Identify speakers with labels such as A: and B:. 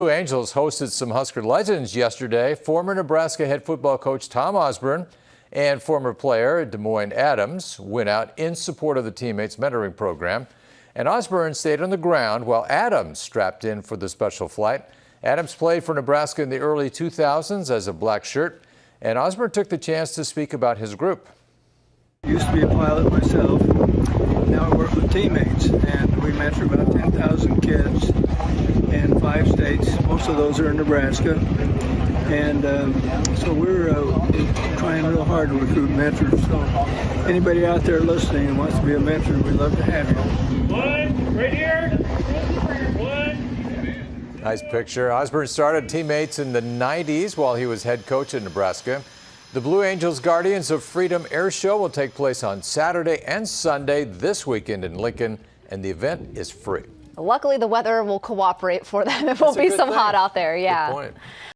A: Blue Angels hosted some Husker legends yesterday. Former Nebraska head football coach Tom Osborne and former player Des Moines Adams went out in support of the teammates mentoring program. And Osborne stayed on the ground while Adams strapped in for the special flight. Adams played for Nebraska in the early 2000s as a black shirt, and Osborne took the chance to speak about his group.
B: I used to be a pilot myself. Now I work with teammates, and we mentor about 10,000 kids in 5 states. Most of those are in Nebraska. And so we're trying real hard to recruit mentors. So anybody out there listening who wants to be a mentor, we'd love to have you.
C: One, right here. One.
A: Nice picture. Osborne started teammates in the 90s while he was head coach in Nebraska. The Blue Angels Guardians of Freedom Air Show will take place on Saturday and Sunday this weekend in Lincoln, and the event is free.
D: Luckily, the weather will cooperate for them. It won't be so hot out there. Yeah.
A: Good point.